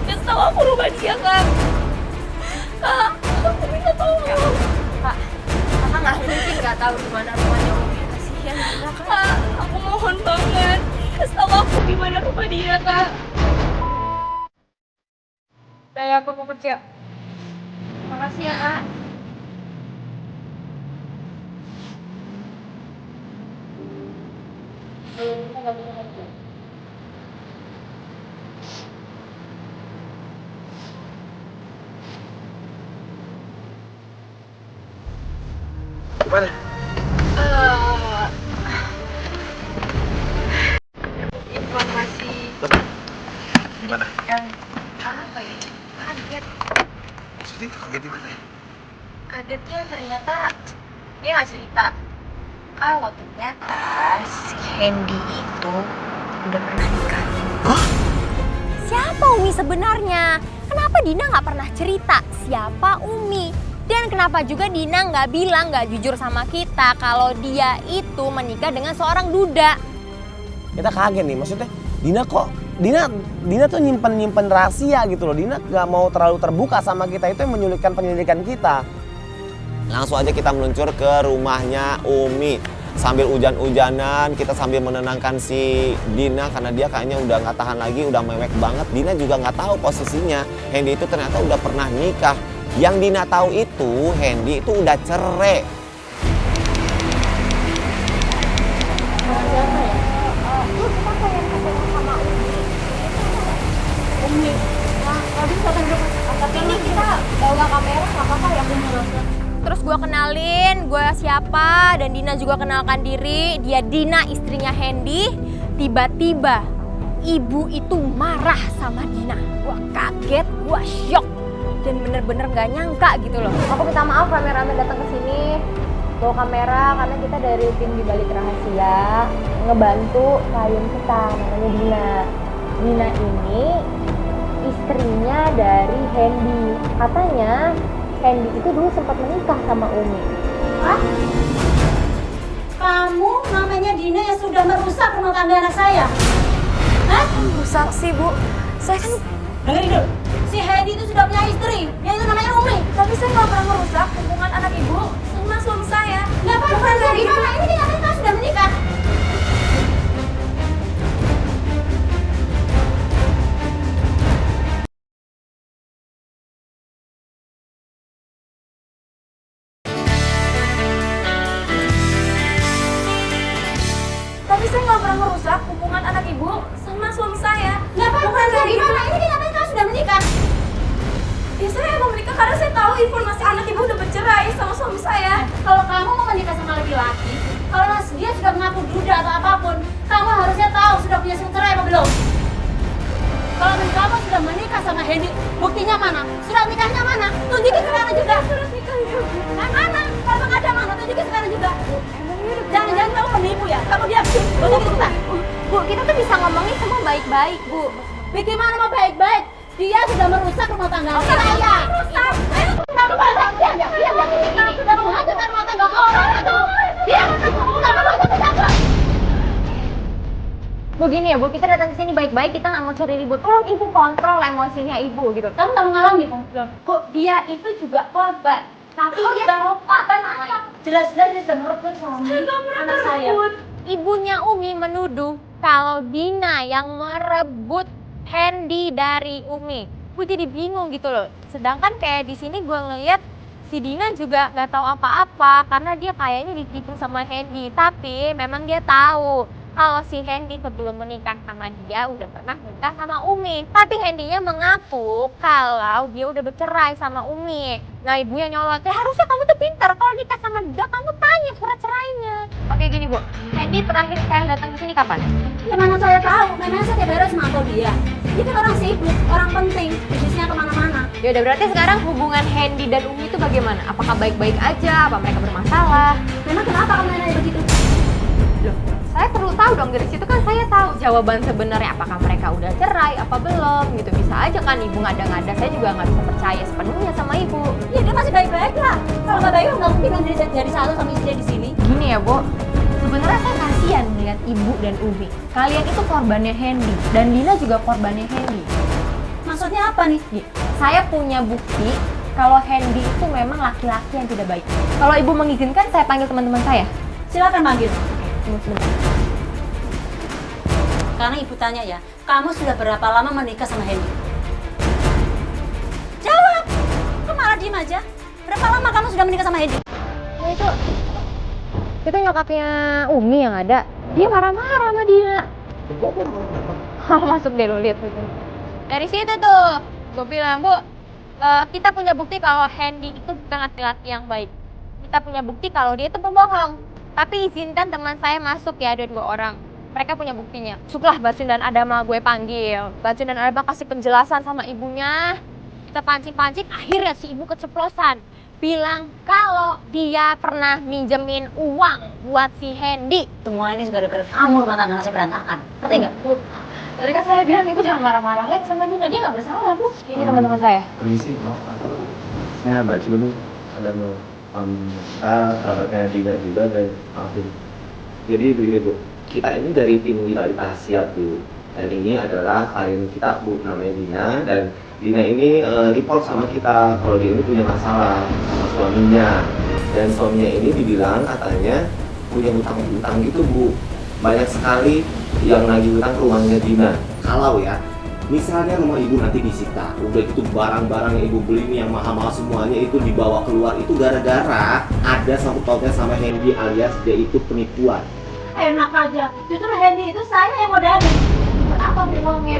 Kasih tahu aku rumah dia, Kak. Kak, aku minta tolong. Kak, kakak nggak mungkin nggak tahu di mana rumahnya Umi. Kasihan Dina, Kak. Kak, aku mohon banget. Kasih tahu aku di mana rumah dia, Kak. Saya aku mau kerja. Makasih ya, Kak. Kita nggak bisa kerja. Gimana? Informasi Gimana? yang apa ya? Kaget. Maksudnya kaget gimana ya? Kagetnya ternyata dia nggak cerita kalau ternyata si Candy itu udah pernah nikah. Hah? Siapa Umi sebenarnya? Kenapa Dina nggak pernah cerita siapa Umi? Dan kenapa juga Dina nggak bilang, nggak jujur sama kita kalau dia itu menikah dengan seorang duda? Kita kaget nih, maksudnya Dina tuh nyimpen rahasia gitu loh. Dina nggak mau terlalu terbuka sama kita, itu yang menyulitkan penyelidikan kita. Langsung aja kita meluncur ke rumahnya Umi. Sambil hujan-hujanan, kita sambil menenangkan si Dina karena dia kayaknya udah nggak tahan lagi, udah mewek banget. Dina juga nggak tahu posisinya. Hendy itu ternyata udah pernah nikah. Yang Dina tahu itu Hendy itu udah cerai. Umi. Nah, tadi bisa tunjuk. Tapi ini kita bawa kamera nggak apa-apa ya Umi? Terus gue kenalin gue siapa dan Dina juga kenalkan diri. Dia Dina istrinya Hendy. Tiba-tiba ibu itu marah sama Dina. Gue kaget, gue shock. Dan bener-bener gak nyangka gitu loh. Aku minta maaf kameramen datang ke sini bawa kamera karena kita dari tim di balik rahasia ngebantu klien kita namanya Dina. Dina ini istrinya dari Hendy. Katanya Hendy itu dulu sempat menikah sama Umi. Hah? Kamu namanya Dina yang sudah merusak rumah tangga anak saya? Hah? Rusak sih, Bu. Saya kan Dengerin dulu. Si Hendy itu sudah punya istri, yaitu namanya Umi. tapi saya nggak pernah merusak hubungan anak ibu sama suami saya. Nggak apa-apa, gimana? Ini dikatakan kamu sudah menikah. Tapi saya nggak pernah merusak hubungan anak ibu sama suami saya. Nggak apa-apa, gimana? Ini dikatakan kamu sudah menikah. Ya saya mau menikah karena saya tahu informasi anak ibu udah bercerai sama suami saya. Kalau kamu mau menikah sama laki-laki, kalau dia sudah mengaku duda atau apapun, kamu harusnya tahu sudah punya surat cerai apa belum. Kalau kamu sudah menikah sama Hendy, buktinya mana? Surat nikahnya mana? Tunjukin sekarang juga. Surat nikahnya mana? Kalau nggak ada mana? Tunjukin sekarang juga. Jangan-jangan kamu penipu ya? Kamu diam. Bu, kita tuh bisa ngomongin semua baik-baik, Bu. Bagaimana mau baik-baik? Dia sudah merusak rumah tangga saya. Merusak. Kamu balas. Diam. Kamu sudah menghancurkan rumah tangga orang itu. Diam. Kamu balas. Bu gini ya Bu, kita datang ke sini baik-baik, kita nggak mau cari ribut. Tolong Ibu kontrol emosinya Ibu gitu. Kamu tahu ngalami kok dia itu juga korban. Tapi dia korban jelas-jelas dia sudah merebut suami anak saya. Ibunya Umi menuduh kalau Dina yang merebut Hendy dari Umi. Gue jadi bingung gitu loh. Sedangkan kayak di sini gue ngeliat si Dina juga nggak tahu apa-apa karena dia kayaknya ditipu sama Hendy. Tapi memang dia tahu kalau si Hendy sebelum menikah sama dia udah pernah nikah sama Umi. Tapi Hendy-nya mengaku kalau dia udah bercerai sama Umi. Nah ibunya nyolot, harusnya kamu tuh pintar. Kalau nikah sama dia kamu tanya surat cerainya. Oke gini Bu, Hendy terakhir kalian datang ke sini kapan? Ya mana saya tahu, memang saya tiap hari harus mantau dia. Dia kan orang sibuk, orang penting, bisnisnya kemana-mana. Ya udah berarti sekarang hubungan Hendy dan Umi itu bagaimana? Apakah baik-baik aja? Apa mereka bermasalah? Memang kenapa kamu nanya begitu? Loh, saya perlu tahu dong, dari situ kan saya tahu jawaban sebenarnya apakah mereka udah cerai apa belum gitu. Bisa aja kan ibu ngada-ngada, saya juga nggak bisa percaya sepenuhnya sama ibu. Ya dia masih baik-baik lah. Kalau nggak baik nggak mungkin dong jadi satu sama istri di sini. Gini ya Bu, sebenarnya saya kasihan melihat ibu dan Umi. Kalian itu korbannya Hendy dan Dina juga korbannya Hendy. Maksudnya apa nih? Saya punya bukti kalau Hendy itu memang laki-laki yang tidak baik. Kalau ibu mengizinkan, saya panggil teman-teman saya. Silakan manggil. Tunggu sebentar. Karena ibu tanya ya, kamu sudah berapa lama menikah sama Hendy? Jawab! Kok malah diem aja? Berapa lama kamu sudah menikah sama Hendy? Nah, itu nyokapnya Umi yang ada. Dia marah-marah sama dia. Masuk deh, lo lihat itu. Dari situ tuh, gue bilang, Bu, kita punya bukti kalau Hendy itu bukan laki-laki yang baik. Kita punya bukti kalau dia itu pembohong. Tapi izinkan teman saya masuk ya, ada 2 orang. Mereka punya buktinya. Masuklah Basun dan Adama gue panggil. Basun dan Adama kasih penjelasan sama ibunya. Kita pancing-pancing, akhirnya si ibu keceplosan. Bilang kalau dia pernah minjemin uang buat si Hendy. Semua ini gara-gara kamu rumah tangga saya berantakan. Ngerti nggak? Tadi kan saya bilang ibu jangan marah-marah lagi sama dia nggak bersalah, Bu. Ini teman-teman saya. Permisi, maaf. Saya baca dulu. Ada mau sahabatnya juga dan Alvin. Jadi begini Bu, kita ini dari tim Vitalitas Siap Bu. Dan ini adalah klien kita Bu, namanya Dina. Dan Dina ini report sama kita kalau dia ini punya masalah sama suaminya. Dan suaminya ini dibilang katanya punya hutang-hutang gitu Bu. Banyak sekali yang nagih hutang ke rumahnya Dina. Kalau ya, misalnya rumah ibu nanti disita, udah itu barang-barang yang ibu beli ini yang mahal-mahal semuanya itu dibawa keluar, itu gara-gara ada sangkut pautnya sama Hendy alias dia itu penipuan. Enak aja. Justru Hendy itu saya yang modalin. Apa uangnya?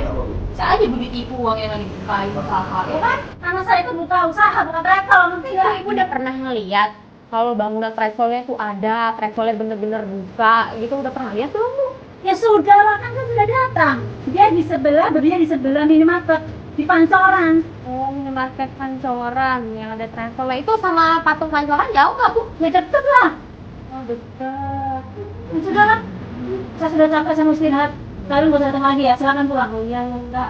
Saya aja ditipu uangnya lagi dibukain usaha, ya kan? Karena saya itu buka usaha, bukan travel, nanti nggak? Ibu udah pernah ngeliat kalau bangunan travelnya itu ada, travelnya bener-bener buka gitu, udah pernah lihat belum, Bu? Ya sudah lah, kan saya sudah datang. Dia di sebelah, berdiri di sebelah minimarket di Pancoran. Oh, minimarket Pancoran yang ada travelnya itu sama patung Pancoran jauh nggak, Bu? Ya deket lah. Oh, dekat. Ya sudah lah. Saya sudah capek, saya mau istirahat. Lalu nggak usah datang lagi ya, silakan pulang. Oh iya, enggak.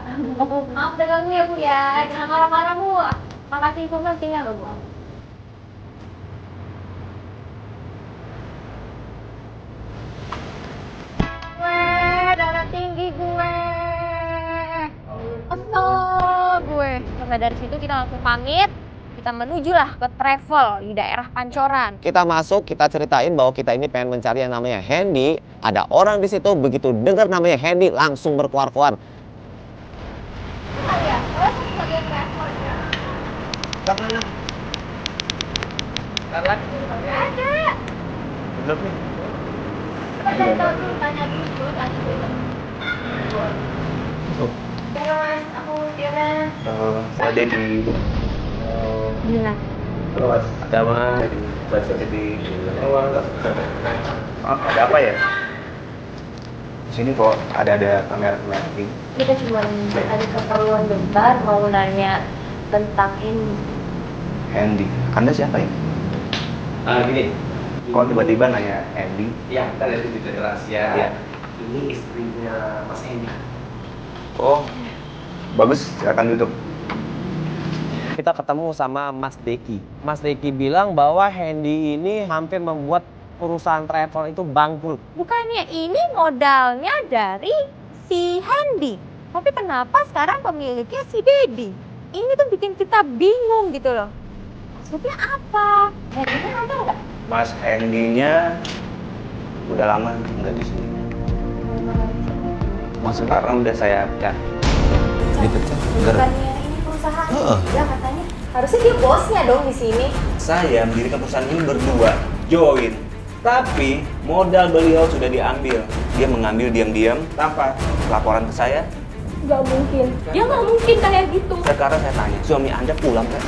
Maaf udah ganggu ya, Bu ya. Jangan marah-marah, Bu. Makasih informasinya loh, Bu. Darah tinggi gue. Kesel gue. Maka dari situ kita langsung pamit. Kita menujulah ke travel di daerah Pancoran. Kita masuk, kita ceritain bahwa kita ini pengen mencari yang namanya Hendy. Ada orang di situ, begitu dengar namanya Hendy langsung berkuar-kuar. Kemana? Ada. Belum nih. Tanya dulu. Mas, aku Fiona. Ada di Dina. Mas, ada apa? Baca di ada apa ya? Di sini kok ada kamera ini. Kita cuma ada keperluan bentar mau nanya tentang ini. Hendy, Anda siapa ya? Gini, Kok tiba-tiba nanya Hendy? ya kita dari Twitter rahasia. Ya. Ini istrinya Mas Hendy. Oh, bagus, silakan duduk. Kita ketemu sama Mas Deki. Mas Deki bilang bahwa Hendy ini hampir membuat perusahaan travel itu bangkrut. Bukannya ini modalnya dari si Hendy. Tapi kenapa sekarang pemiliknya si Dedi? Ini tuh bikin kita bingung gitu loh. Maksudnya apa? Hendy-nya ada nggak? Mas Hendy-nya udah lama nggak di sini. Sekarang udah saya pecat. Dipecat? Bukannya ini perusahaan dia katanya. Harusnya dia bosnya dong di sini. Saya mendirikan perusahaan ini berdua, join. Tapi modal beliau sudah diambil. Dia mengambil diam-diam tanpa laporan ke saya. Gak mungkin. Dia nggak mungkin kayak gitu. Sekarang saya tanya, suami Anda pulang nggak?